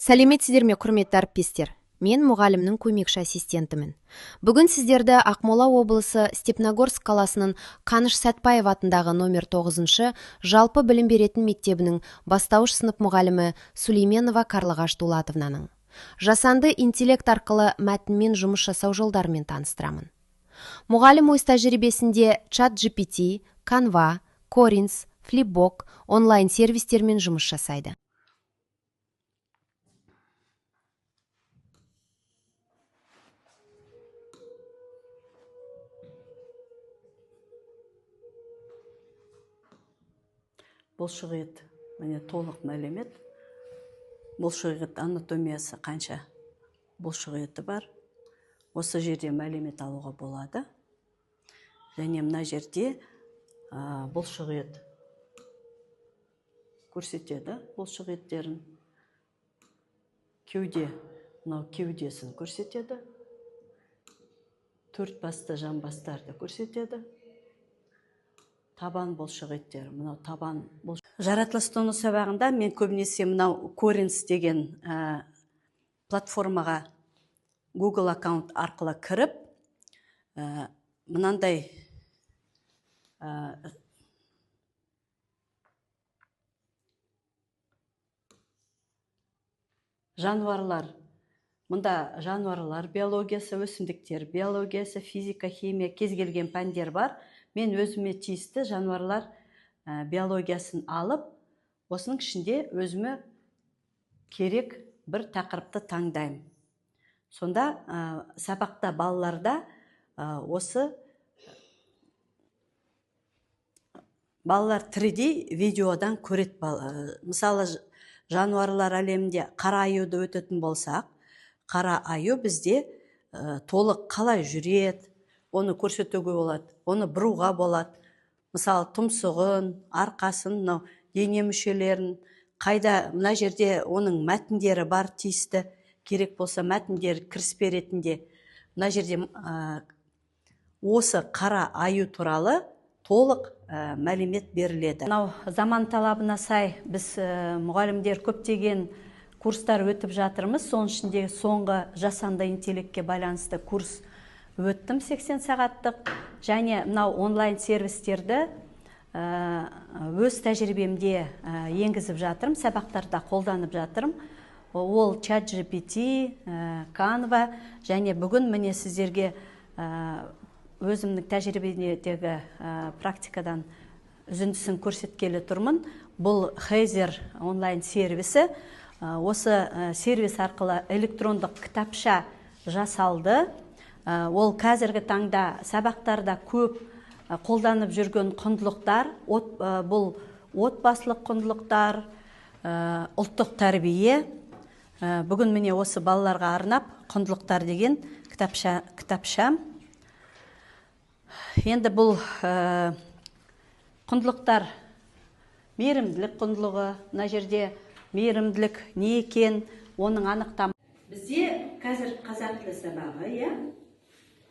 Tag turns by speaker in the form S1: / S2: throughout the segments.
S1: Сәлеметсіздер ме, құрметті әріптестер? Мен мұғалімнің көмекші ассистентімін. Бүгін сіздерді Ақмола облысы Степногорск қаласының Қаныш Сәтпаев атындағы номер 9 жалпы білім беретін мектебінің бастауыш сынып мұғалімі Сулейменова Қарлығаш Дулатовнаның жасанды интеллект арқылы мәтінмен жұмыс жасау жолдарымен таныстырамын. Мұғалім өз тәжірибесінде ChatGPT, Canva, Corins, Flipbook онлайн сервистермен жұмыс жасайды.
S2: Бұлшықет, міне толық мәлімет. Бұлшықет анатомиясы қанша бұлшықеті бар. Осы жерде мәлімет алуға болады. Және мына жерде бұлшықет көрсетеді. Бұлшықеттерін кеуде, мынау кеудесін көрсетеді. Төрт басты жамбастарды көрсетеді. Табан бұлшықеттері, мынау табан бұлшықеттері. Жаратылыстану сабағында мен көбінесе мынау Corins деген платформаға Google аккаунт арқылы кіріп, мынандай жануарлар, мұнда жануарлар биологиясы, өсімдіктер биологиясы, физика, химия, кез келген пәндер бар. Мен өзіме тиісті жануарлар биологиясын алып, осының ішінде өзіме керек бір тақырыпты таңдаймын. Сонда сабақта балаларда осы балалар 3D видеодан көрет. Мысалы, жануарлар әлемінде қара аюды өтетін болсақ, қара аю бізде толық қалай жүреді, оны көрсетуге болады, оны бұруға болады. Мысалы, тұмсығын, арқасын, дене мүшелерін, қайда мына жерде оның мәтіндері бар тиісті, керек болса мәтіндер кіріспе ретінде. Мына жерде осы қара аю туралы толық мәлімет беріледі. Мынау заман талабына сай біз мұғалімдер көптеген курстар өтіп жатырмыз. Соның ішінде соңғы жасанды интеллектке байланысты курс өттім 80 сағаттық, және мынау онлайн сервистерді өз тәжірибемде енгізіп жатырмын, сабақтарда қолданып жатырмын. Ол ChatGPT, Canva, және бүгін міне сіздерге өзімнің тәжірибедегі практикадан үзіндісін көрсеткелі тұрмын. Бұл Хейзер онлайн сервисі. Осы сервис арқылы электрондық кітапша жасалды. Ол қазіргі таңда сабақтарда көп қолданып жүрген құндылықтар, бұл отбасылық құндылықтар, ұлттық тәрбие. Бүгін міне осы балаларға арнап құндылықтар деген кітапшам. Енді бұл құндылықтар мейірімділік құндылығы. Мына жерде мейірімділік не екен, оның анықтамасы. Бізде қазір қазақ тілі сабағы,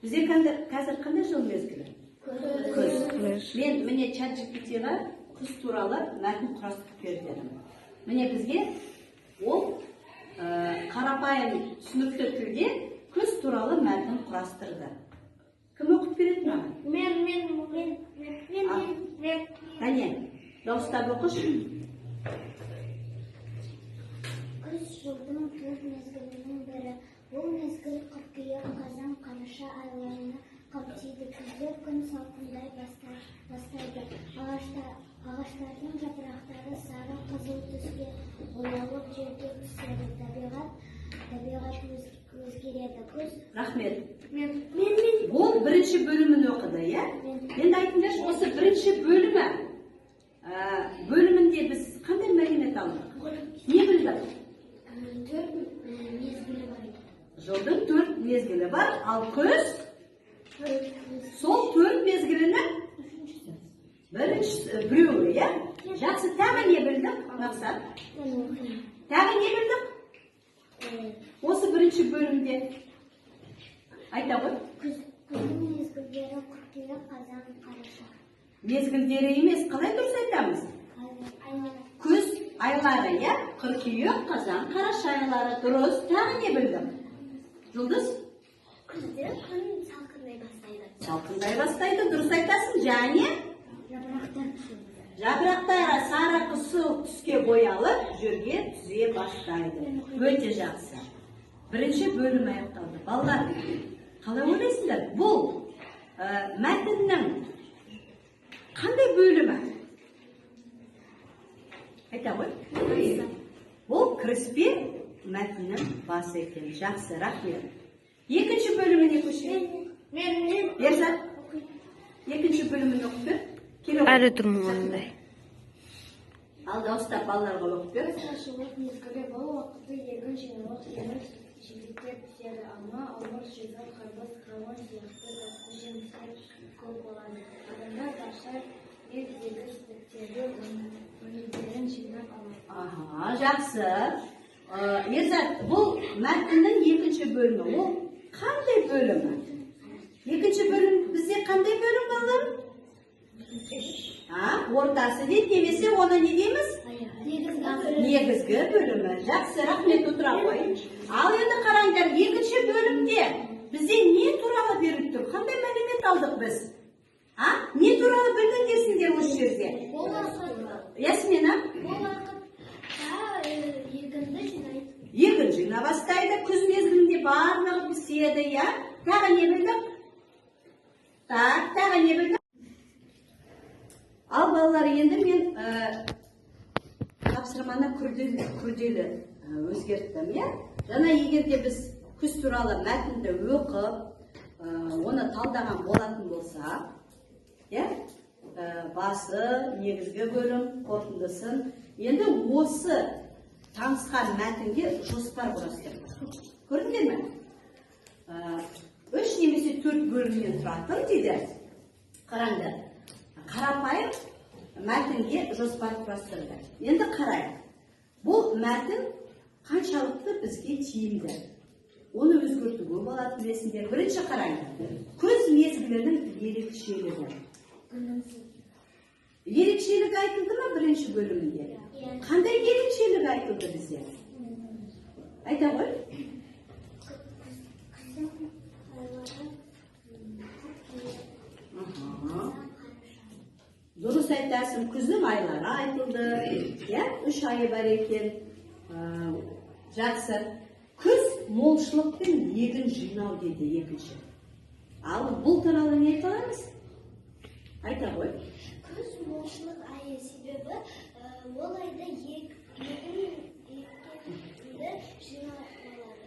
S2: Бізде қазір қандай жыл мезгілі? Күз. Мен міне ChatGPT-ға күз туралы мәтін құрастырып бердім. Міне бізге ол қарапайым түсінікті тілде күз туралы мәтін құрастырды. Кім оқып береді маған? Мен. Әне, дауыстап оқыш.
S3: Күз жылдың төрт мезгілінің бірі. Бұл мезгіл қыркүйек, қазан, қараша айларына қамтиды. Күзде күн салқындай бастайды. Ағаштардың жапырақтары сары қызыл түске боялып жерге түседі. Табиғат өзгереді. Күз.
S2: Рахмет.
S3: Мен.
S2: Ол бірінші бөлімін оқыды, Енді айтыңдаршы, осы бірінші бөлімі. Бөлімінде біз қандай мәлімет алдық? Не білдік?
S3: Төрт мезгілі бар.
S2: Жылдың 4 мезгілі бар, ал күз сол 4 мезгілінің біреуі, Жақсы, тағы не білдік, Мақсат? Тағы не білдік? Осы бірінші бөлімде айта ғой.
S3: Күздің мезгілдері қыркүйек, қазан, қараша.
S2: Мезгілдері емес, қалай дұрыс айтамыз? Күз Ayları ya. Kırkıyök, Kazan, Karaşa ayları. Dürüst. Tағы ne bildim? Жұлдыз?
S3: Күзде күн салқындай бастайды.
S2: Салқындай бастайды. Дұрыс айтасың. Және?
S3: Жапырақтар түседі.
S2: Жапырақтары сары қызыл түске боялып, жерге түзе бастайды. Өте жақсы. Бірінші бөлім аяқталды. Балалар, қалай ойлайсыңдар? Бұл мәтіннің қандай бөлімі? Айта ғой. Бұл кіріспе мәтіннің басы екен. Жақсы, рахмет. Екінші бөліміне көшейік. Ерзат, екінші бөлімін оқып бер.
S1: Әрі тұрмын ондай.
S2: Ал дауыстап балаларға оқып бер.
S3: Шылық мезгілі бұл уақытты егін жинауға жеміс жидектер піседі, алма, алмұрт, жезал, қарбыз, қауын сияқты тасты жемістер көп болады. Адамдар ташар егіздегі стектерді өнімдерін жинап алады.
S2: Жақсы. Ерзат, бұл мәтіннің екінші бөлімі. Ол қандай бөлімі? Екінші бөлім бізде қандай бөлім балалар? Ортасы дейді, немесе оны не дейміз? Негізгі бөлімі. Жақсы, рахмет, отыра қой. Ал енді қараңдар, екінші бөлімде бізде не туралы беріліп тұр? Қандай мәлімет алдық біз? Не туралы білдіңдерсіңдер осы жерде? Ясмина?
S3: Егінді жинайды.
S2: Егін жина бастайды, күз мезгілінде барлығы піседі, я? Тағы не білдік? Тағы не білдік? Ал балалар, енді мен тапсырманы күрделі өзгерттім, я? Жаңа егерде біз күз туралы мәтінді оқып, оны талдаған болатын болса, басы, негізгі бөлім, қорытындысын, енді осы танысқан мәтінге жоспар құрастырды. Көрдіңдер ме? 3 немесе 4 бөлімнен тұратын дейді. Қараңдар. Қарапайым мәтінге жоспар құрастырды. Енді қарайық. Бұл мәтін қаншалықты бізге тиімді? Оны өзгертуге болады білесіңдер. Бірінші қарайық. Күз мезгілінің ерекшелігі. Ерекшелігі айтылды ма бірінші бөлімінде? Қандай ерекшелігі айтылды бізде? Айта ғой. Дұрыс айтасың, күздің айлары айтылды. 3 айы бар екен. Жақсы. Күз молшылықпен егін жинау деді екінші. Ал бұл туралы не айталамыз? Айта ғой.
S3: Күз молшылық айы себебі ол айда егінді жинау болады.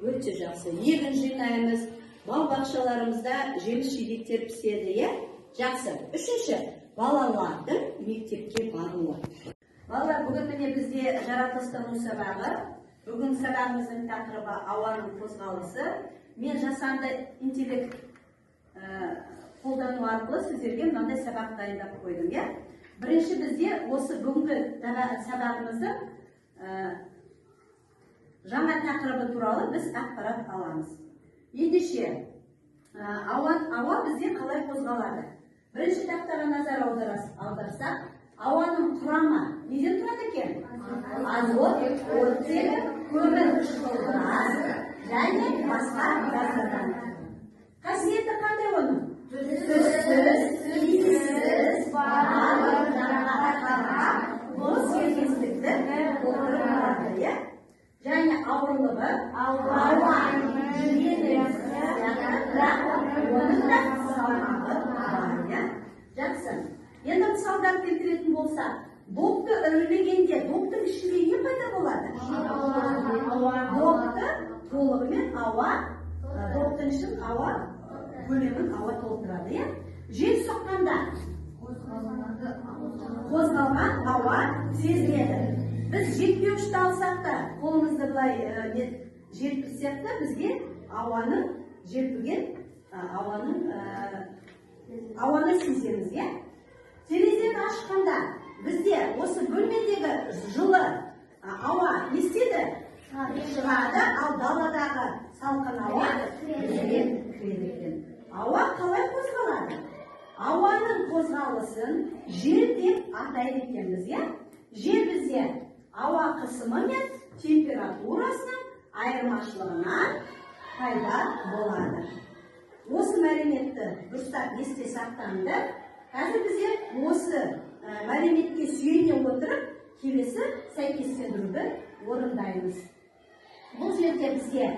S2: Өте жақсы. Егін жинаймыз. Бау-бақшаларымызда жеміс-жидектер піседі, е? Жақсы. Үшінші, балалардың мектепке баруы. Балалар, бүгін міне бізде жаратылыстану сабағы. Бүгін сабағымыздың тақырыбы ауаның қозғалысы. Мен жасанды интеллект қолдану арқылы сіздерге мынандай сабақ дайындап қойдым, е? Бірінші бізде осы бүгінгі сабағымыздың жаңа тақырыбы туралы біз ақпарат аламыз. Ендеше, ауа бізде қалай қозғалады? Бірінші тақтаға назар аударсақ, ауаның құрамы неден тұрады екен? Азот, оттегі, көмірқышқыл газ және басқа газдардан. Қасиеті қандай оның? Түссіз, иіссіз, барлық жарақаттарға бұл сәйкестікті толтырады. Және ауырлығы, ауаның жиілігісі, оның да салмағы бар. Жақсы. Енді мысалдар келтіретін болса, допты үрлегенде, доптың ішінде не пайда болады? Допты толығымен ауа, доптың ішін ауа, көлемін ауа толтырады. Жел соққанда қозғалған ауа сезіледі. Біз жетпеуішті алсақ та, қолымызды былай жетпісек та, бізге ауаның жетпеген, ауаны сеземіз, е? Терезені ашқанда бізде осы бөлмедегі жылы ауа не істеді? Шығады, ал даладағы салқын ауа бізге кіреді екен. Ауа қалай қозғалады? Ауаның қозғалысын жел деп атайды екенбіз, е? Жел бізде ауа қысымы мен температурасының айырмашылығынан пайда болады. Осы мәліметті дұрыстап есте сақтаңдар. Қазір бізде осы мәліметке сүйене отырып, келесі сәйкестендіруді орындаймыз. Бұл жерде бізге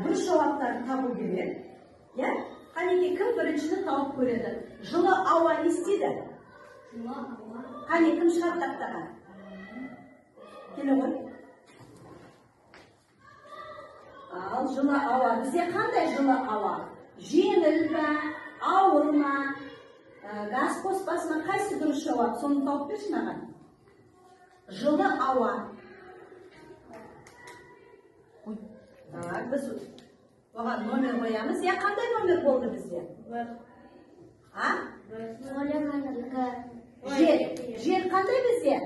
S2: дұрыс жауаптарды табу керек. Қанеке, кім біріншіні тауып көреді? Жылы ауа не істейді? Қане, кім шығар тақтаға? Келе ғой. Ал жылы ауа. Бізде қандай жылы ауа? Жеңіл бе, ауыр ма, газ қоспасы ма? Қайсы дұрыс жауап? Соны тауып берші маған. Жылы ауа. Біз оған номер қоямыз. Қандай номер болды бізде? Жер қандай бізде?